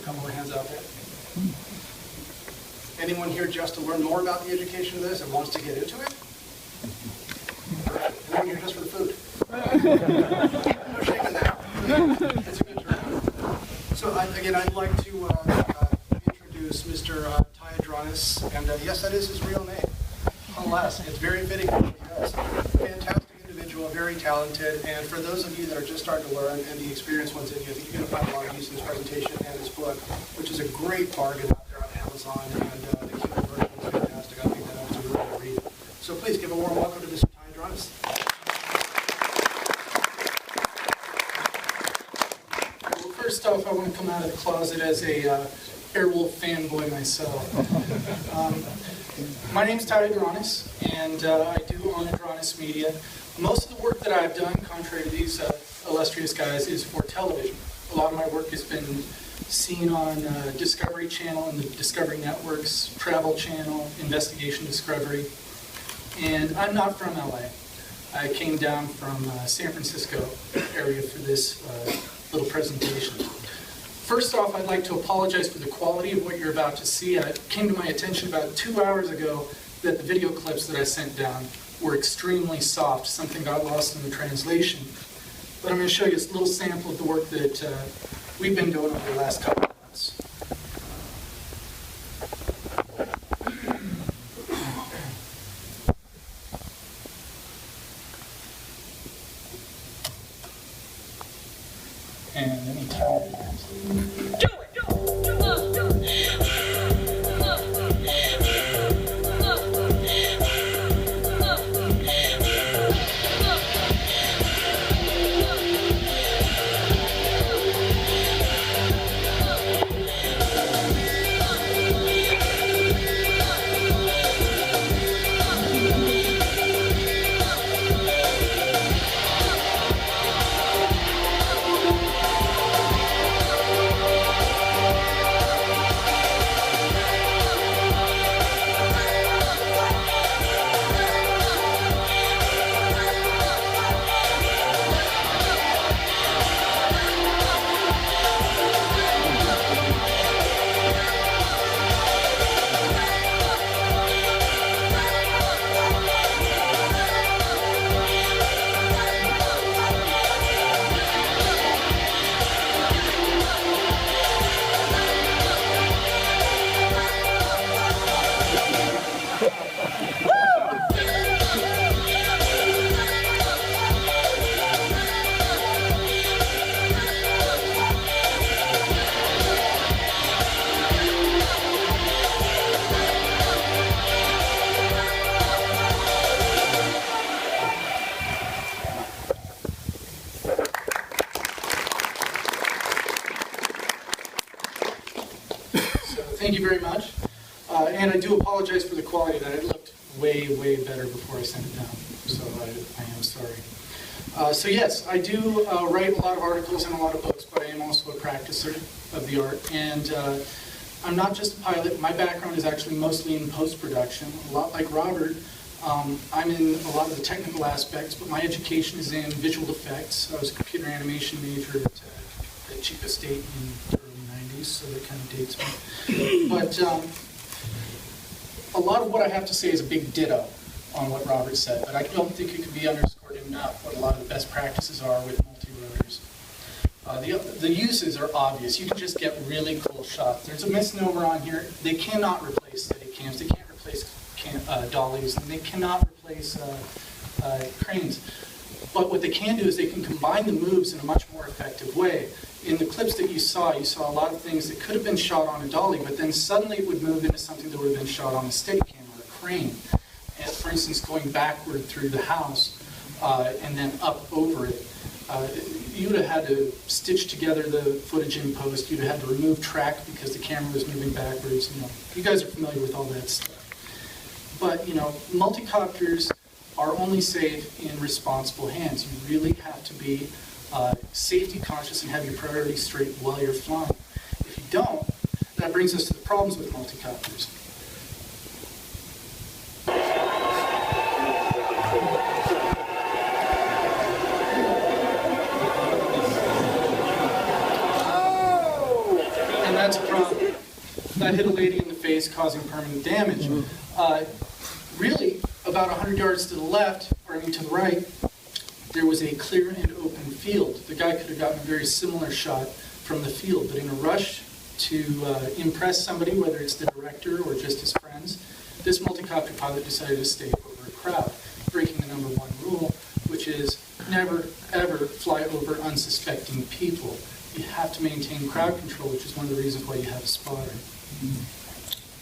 couple of hands out there. Anyone here just to learn more about the education of this and wants to get into it? Anyone here just for the food? No shaking that. That's a good turnout. So again, I'd like to introduce Mr. Tyadranis, and yes, that is his real name. Alas, it's very fitting for what he does. Fantastic individual, very talented, and for those of you that are just starting to learn and the experienced ones in you, I think you're going to find a lot of use in this presentation and his book, which is a great bargain out there on Amazon, and the Kindle version is fantastic. I think that was a really good read. So please give a warm welcome to Mr. Tyadranis. Well, first off, I want to come out of the closet as a Airwolf fanboy myself. My name's Tyadranis, and I do own Adranis Media. Most of the work that I've done, contrary to these illustrious guys, is for television. A lot of my work has been seen on Discovery Channel and the Discovery Networks, Travel Channel, Investigation Discovery. And I'm not from LA. I came down from San Francisco area for this little presentation. First off, I'd like to apologize for the quality of what you're about to see. It came to my attention about 2 hours ago that the video clips that I sent down were extremely soft. Something got lost in the translation. But I'm going to show you a little sample of the work that we've been doing over the last couple of months. And let me tell you. Thank you very much. And I do apologize for the quality of that. It looked way, way better before I sent it down. So I am sorry. So yes, I do write a lot of articles and a lot of books, but I am also a practicer of the art. And I'm not just a pilot. My background is actually mostly in post-production. A lot like Robert, I'm in a lot of the technical aspects, but my education is in visual effects. I was a computer animation major at Chico State in the early 90s, so that kind of dates me. But a lot of what I have to say is a big ditto on what Robert said, but I don't think it could be underscored enough what a lot of the best practices are with multi-rotors. The uses are obvious. You can just get really cool shots. There's a misnomer on here. They cannot replace Steadicams. They can't replace dollies, and they cannot replace cranes. But what they can do is they can combine the moves in a much more effective way. In the clips that you saw a lot of things that could have been shot on a dolly, but then suddenly it would move into something that would have been shot on a Steadicam or a crane. And for instance, going backward through the house and then up over it. You would have had to stitch together the footage in post. You'd have had to remove track because the camera was moving backwards. You guys are familiar with all that stuff. But multicopters are only safe in responsible hands. You really have to be safety conscious and have your priorities straight while you're flying. If you don't, that brings us to the problems with multicopters. that's a problem. That hit a lady in the face, causing permanent damage. Really, about 100 yards to the left, or I mean to the right, there was a clear and open field. The guy could have gotten a very similar shot from the field, but in a rush to impress somebody, whether it's the director or just his friends, this multi-copter pilot decided to stay over a crowd, breaking the number one rule, which is never, ever fly over unsuspecting people. You have to maintain crowd control, which is one of the reasons why you have a spotter.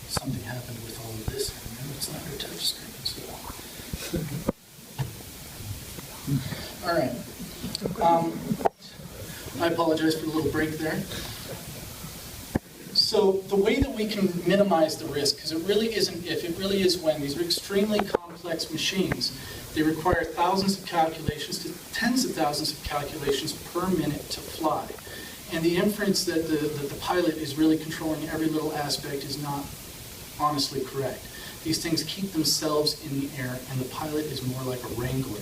Something happened with all of this. It's not a touch screen, so. All right. I apologize for the little break there. So the way that we can minimize the risk, because it really isn't if, it really is when. These are extremely complex machines. They require thousands of calculations to tens of thousands of calculations per minute to fly. And the inference that the pilot is really controlling every little aspect is not honestly correct. These things keep themselves in the air, and the pilot is more like a wrangler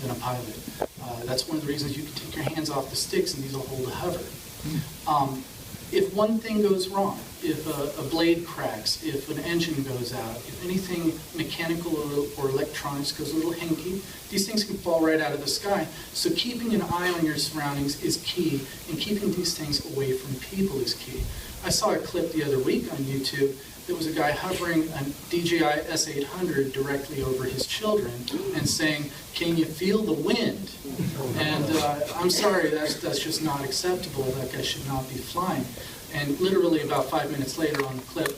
than a pilot. That's one of the reasons you can take your hands off the sticks and these will hold a hover. If one thing goes wrong, if a blade cracks, if an engine goes out, if anything mechanical or electronics goes a little hinky, these things can fall right out of the sky. So keeping an eye on your surroundings is key, and keeping these things away from people is key. I saw a clip the other week on YouTube. There was a guy hovering a DJI S800 directly over his children and saying, "Can you feel the wind?" And I'm sorry, that's just not acceptable. That guy should not be flying. And literally about 5 minutes later on the clip,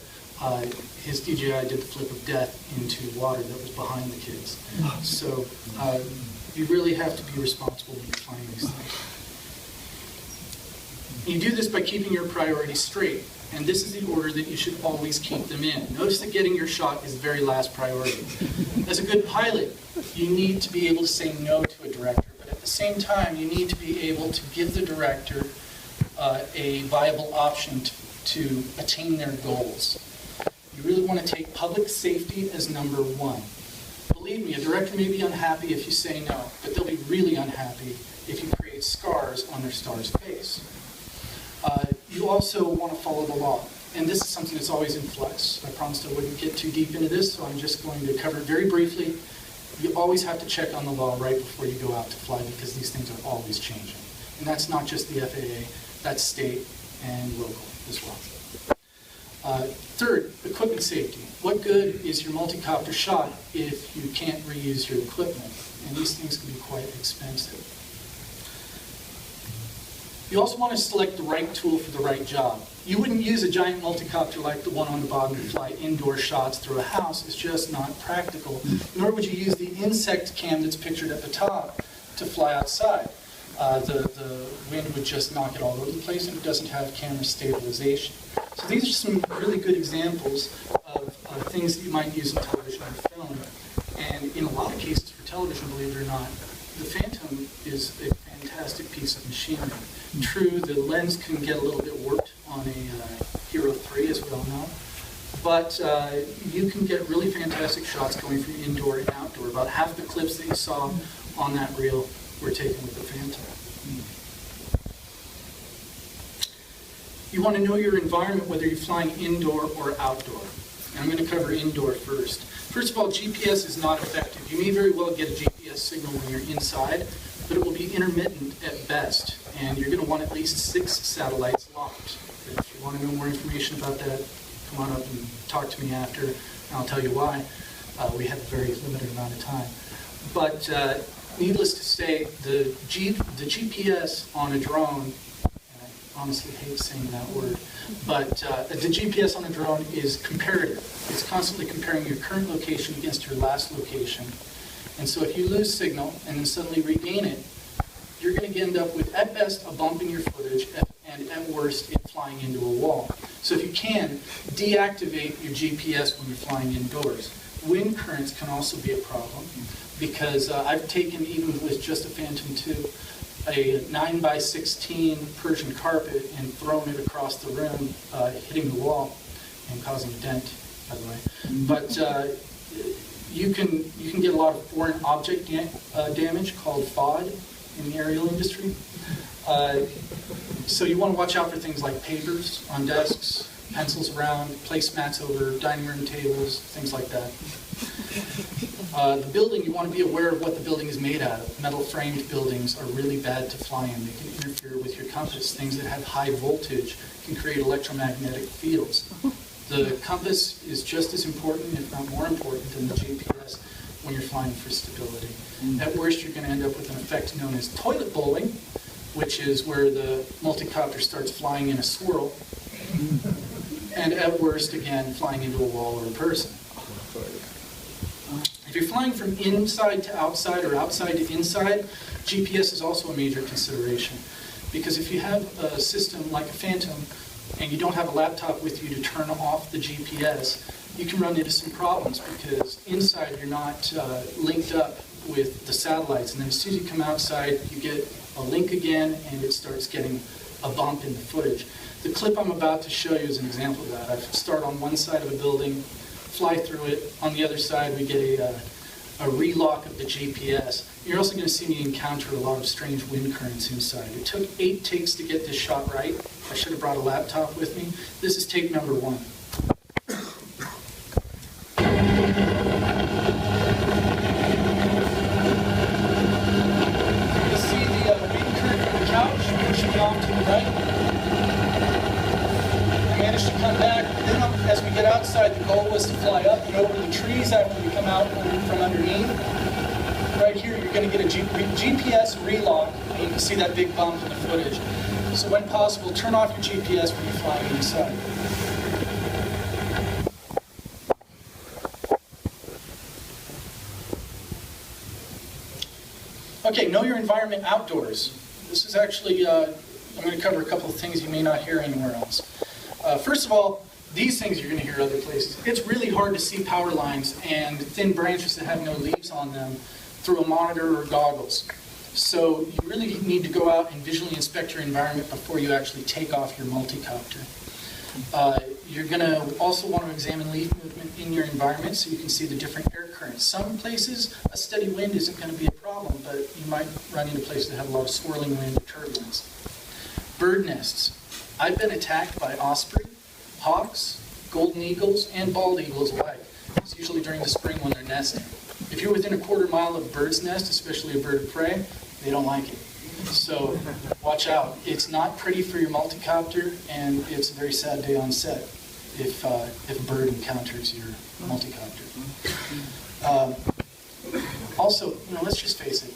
his DJI did the flip of death into water that was behind the kids. So you really have to be responsible when you're flying these things. You do this by keeping your priorities straight. And this is the order that you should always keep them in. Notice that getting your shot is the very last priority. As a good pilot, you need to be able to say no to a director, but at the same time, you need to be able to give the director a viable option to attain their goals. You really want to take public safety as number one. Believe me, a director may be unhappy if you say no, but they'll be really unhappy if you create scars on their star's face. You also want to follow the law. And this is something that's always in flux. I promised I wouldn't get too deep into this, so I'm just going to cover it very briefly. You always have to check on the law right before you go out to fly, because these things are always changing. And that's not just the FAA, that's state and local as well. Third, equipment safety. What good is your multi-copter shot if you can't reuse your equipment? And these things can be quite expensive. You also want to select the right tool for the right job. You wouldn't use a giant multi-copter like the one on the bottom to fly indoor shots through a house. It's just not practical. Nor would you use the insect cam that's pictured at the top to fly outside. The wind would just knock it all over the place, and it doesn't have camera stabilization. So these are some really good examples of things that you might use in television and film. And in a lot of cases for television, believe it or not, the Phantom is a fantastic piece of machinery. True, the lens can get a little bit warped on a Hero 3, as we all know, but you can get really fantastic shots going from indoor and outdoor. About half the clips that you saw on that reel were taken with the Phantom. You want to know your environment, whether you're flying indoor or outdoor. And I'm going to cover indoor first. First of all, GPS is not effective. You may very well get a GPS signal when you're inside, but it will be intermittent at best, and you're going to want at least 6 satellites launched. If you want to know more information about that, come on up and talk to me after, and I'll tell you why. We have a very limited amount of time. But needless to say, the GPS on a drone, and I honestly hate saying that word, but the GPS on a drone is comparative. It's constantly comparing your current location against your last location. And so if you lose signal and then suddenly regain it, you're going to end up with, at best, a bump in your footage, and at worst, it flying into a wall. So if you can, deactivate your GPS when you're flying indoors. Wind currents can also be a problem, because I've taken, even with just a Phantom 2, a 9x16 Persian carpet and thrown it across the room, hitting the wall and causing a dent, by the way. But you can get a lot of foreign object damage called FOD in the aerial industry. So you want to watch out for things like papers on desks, pencils around, placemats over dining room tables, things like that. The building, you want to be aware of what the building is made out of. Metal framed buildings are really bad to fly in. They can interfere with your compass. Things that have high voltage can create electromagnetic fields. The compass is just as important, if not more important, than the GPS when you're flying for stability. At worst, you're going to end up with an effect known as toilet bowling, which is where the multicopter starts flying in a swirl, and at worst, again, flying into a wall or a person. If you're flying from inside to outside or outside to inside, GPS is also a major consideration. Because if you have a system like a Phantom and you don't have a laptop with you to turn off the GPS, you can run into some problems because inside you're not linked up with the satellites. And then as soon as you come outside, you get a link again and it starts getting a bump in the footage. The clip I'm about to show you is an example of that. I start on one side of a building, fly through it. On the other side, we get a relock of the GPS. You're also going to see me encounter a lot of strange wind currents inside. It took 8 takes to get this shot right. I should have brought a laptop with me. This is take number 1. You see the wind current from the couch pushing me off to the right. I managed to come back. Then as we get outside, the goal was to fly up and over the trees after we come out from underneath. Right here, you're going to get a GPS relock, and you can see that big bump in the footage. So when possible, turn off your GPS when you're flying inside. Okay, know your environment outdoors. This is actually, I'm going to cover a couple of things you may not hear anywhere else. First of all, these things you're going to hear other places. It's really hard to see power lines and thin branches that have no leaves on them through a monitor or goggles. So you really need to go out and visually inspect your environment before you actually take off your multicopter. You're going to also want to examine leaf movement in your environment so you can see the different air currents. Some places, a steady wind isn't going to be a problem, but you might run into places that have a lot of swirling wind or turbulence. Bird nests. I've been attacked by osprey, hawks, golden eagles, and bald eagles alike. It's usually during the spring when they're nesting. If you're within a quarter mile of a bird's nest, especially a bird of prey, they don't like it. So watch out. It's not pretty for your multicopter, and it's a very sad day on set if a bird encounters your multicopter. Also, let's just face it,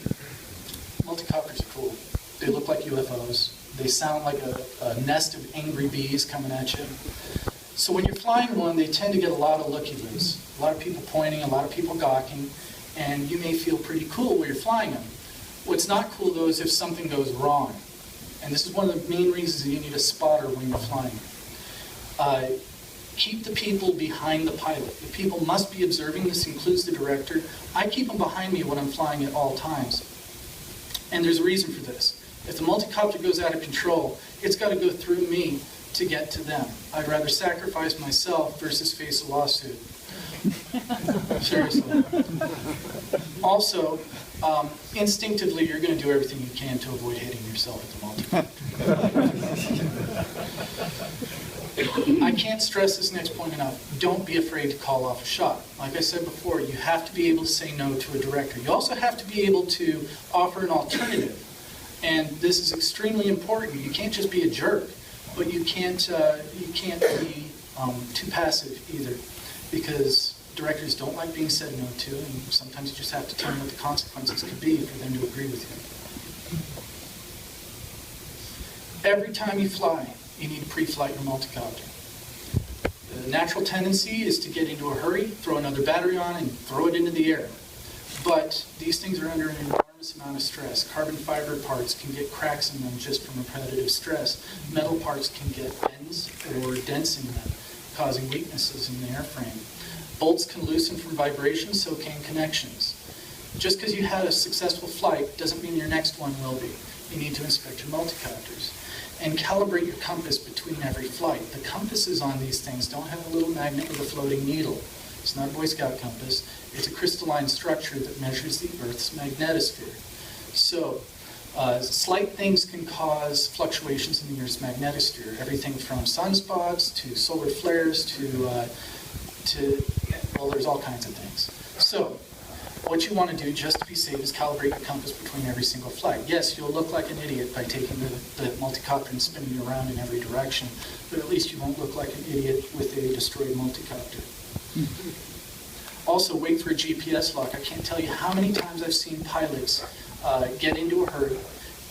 multicopters are cool. They look like UFOs. They sound like a nest of angry bees coming at you. So when you're flying one, they tend to get a lot of looky-loos. A lot of people pointing, a lot of people gawking, and you may feel pretty cool while you're flying them. What's not cool, though, is if something goes wrong. And this is one of the main reasons that you need a spotter when you're flying. Keep the people behind the pilot. The people must be observing. This includes the director. I keep them behind me when I'm flying at all times. And there's a reason for this. If the multicopter goes out of control, it's got to go through me to get to them. I'd rather sacrifice myself versus face a lawsuit. Seriously. Also, instinctively, you're going to do everything you can to avoid hitting yourself at the multicopter. I can't stress this next point enough. Don't be afraid to call off a shot. Like I said before, you have to be able to say no to a director. You also have to be able to offer an alternative. And this is extremely important. You can't just be a jerk, but you can't be too passive either, because directors don't like being said no to, and sometimes you just have to tell them what the consequences could be for them to agree with you. Every time you fly, you need to pre-flight your multicopter. The natural tendency is to get into a hurry, throw another battery on, and throw it into the air. But these things are under an enormous amount of stress. Carbon fiber parts can get cracks in them just from repetitive stress. Metal parts can get bends or dents in them, causing weaknesses in the airframe. Bolts can loosen from vibration, so can connections. Just because you had a successful flight doesn't mean your next one will be. You need to inspect your multicopters. And calibrate your compass between every flight. The compasses on these things don't have a little magnet with a floating needle. It's not a Boy Scout compass. It's a crystalline structure that measures the Earth's magnetosphere. So, Slight things can cause fluctuations in the Earth's magnetosphere, everything from sunspots to solar flares well, there's all kinds of things. So, what you want to do, just to be safe, is calibrate your compass between every single flight. Yes, you'll look like an idiot by taking the multicopter and spinning it around in every direction, but at least you won't look like an idiot with a destroyed multicopter. Also, wait for a GPS lock. I can't tell you how many times I've seen pilots get into a hurry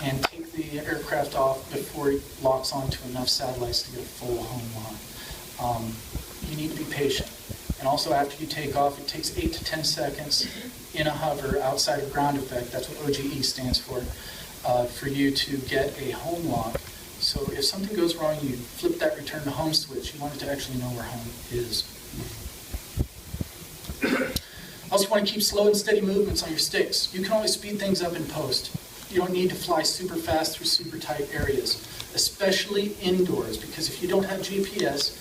and take the aircraft off before it locks onto enough satellites to get a full home lock. You need to be patient. And also, after you take off, it takes 8 to 10 seconds in a hover outside of ground effect, that's what OGE stands for you to get a home lock. So if something goes wrong, you flip that return to home switch. You want it to actually know where home is. Also, you want to keep slow and steady movements on your sticks. You can always speed things up in post. You don't need to fly super fast through super tight areas, especially indoors, because if you don't have GPS,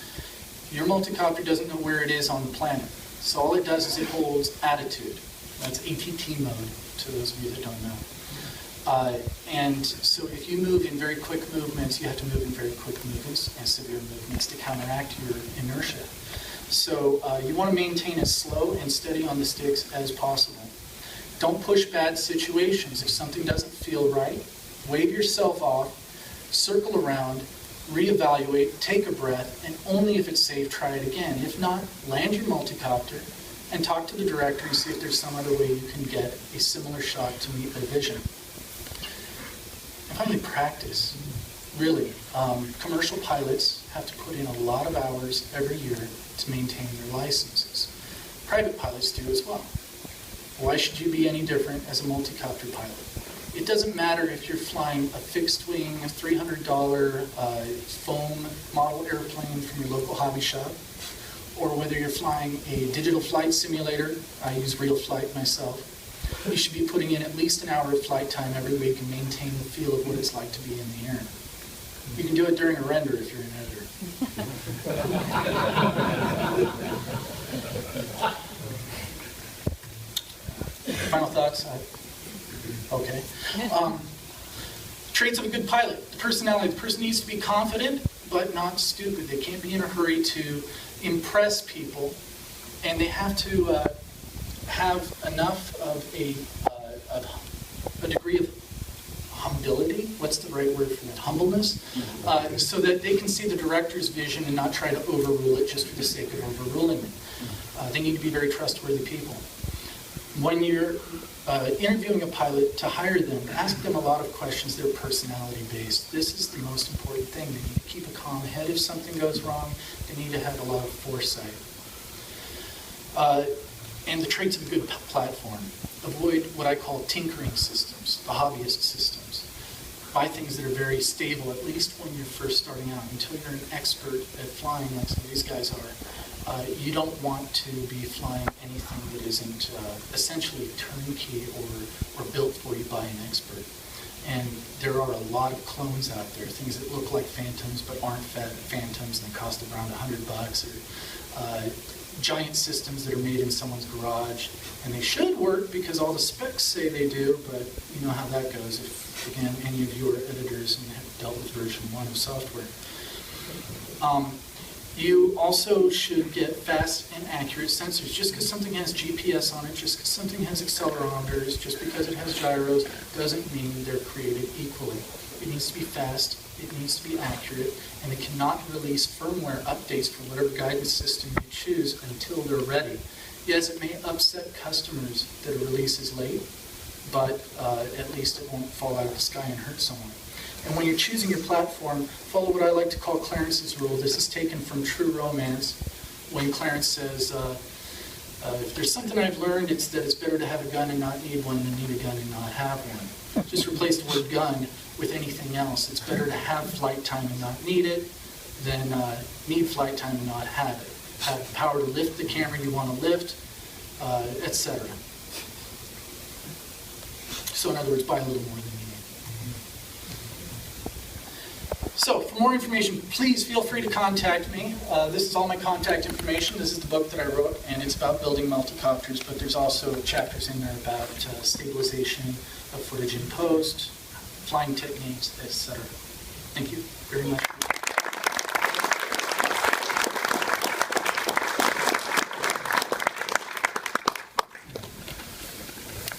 your multicopter doesn't know where it is on the planet. So all it does is it holds attitude. That's ATT mode, to those of you that don't know. And so if you move in very quick movements, you have to move in very quick movements and severe movements to counteract your inertia. So you want to maintain as slow and steady on the sticks as possible. Don't push bad situations. If something doesn't feel right, wave yourself off, circle around, reevaluate, take a breath, and only if it's safe, try it again. If not, land your multicopter and talk to the director and see if there's some other way you can get a similar shot to meet their vision. And finally, practice. Really, commercial pilots have to put in a lot of hours every year to maintain their licenses. Private pilots do as well. Why should you be any different as a multicopter pilot? It doesn't matter if you're flying a fixed-wing, $300 foam model airplane from your local hobby shop, or whether you're flying a digital flight simulator. I use Real Flight myself. You should be putting in at least an hour of flight time every week and maintain the feel of what it's like to be in the air. You can do it during a render if you're an editor. Final thoughts? Okay. Traits of a good pilot. The personality. The person needs to be confident, but not stupid. They can't be in a hurry to impress people, and they have to have enough of a degree of humility. What's the right word for that? Humbleness, so that they can see the director's vision and not try to overrule it just for the sake of overruling it. They need to be very trustworthy people. When you're interviewing a pilot to hire them, ask them a lot of questions that are personality based. This is the most important thing. They need to keep a calm head if something goes wrong. They need to have a lot of foresight. And the traits of a good platform. Avoid what I call tinkering systems, the hobbyist systems. Buy things that are very stable, at least when you're first starting out. Until you're an expert at flying like some of these guys are, you don't want to be flying anything that isn't essentially turnkey or built for you by an expert. And there are a lot of clones out there, things that look like Phantoms but aren't Phantoms and they cost around $100, or giant systems that are made in someone's garage. And they should work because all the specs say they do, but you know how that goes if, again, any of you are editors and have dealt with version 1 of software. You also should get fast and accurate sensors. Just because something has GPS on it, just because something has accelerometers, just because it has gyros, doesn't mean they're created equally. It needs to be fast, it needs to be accurate, and it cannot release firmware updates for whatever guidance system you choose until they're ready. Yes, it may upset customers that a release is late, but at least it won't fall out of the sky and hurt someone. And when you're choosing your platform, follow what I like to call Clarence's rule. This is taken from True Romance, when Clarence says, if there's something I've learned, it's that it's better to have a gun and not need one than need a gun and not have one. Just replace the word gun with anything else. It's better to have flight time and not need it than need flight time and not have it. Have the power to lift the camera you want to lift, etc. So in other words, buy a little more than you need. So for more information, please feel free to contact me. This is all my contact information. This is the book that I wrote, and it's about building multicopters, but there's also chapters in there about stabilization of footage in post, flying techniques, etc. Thank you very much.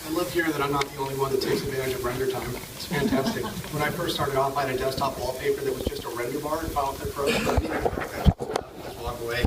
I love hearing that I'm not the only one that takes advantage of render time. It's fantastic. When I first started off, I had a desktop wallpaper that was just a render bar in Final Cut Pro. Just walk away.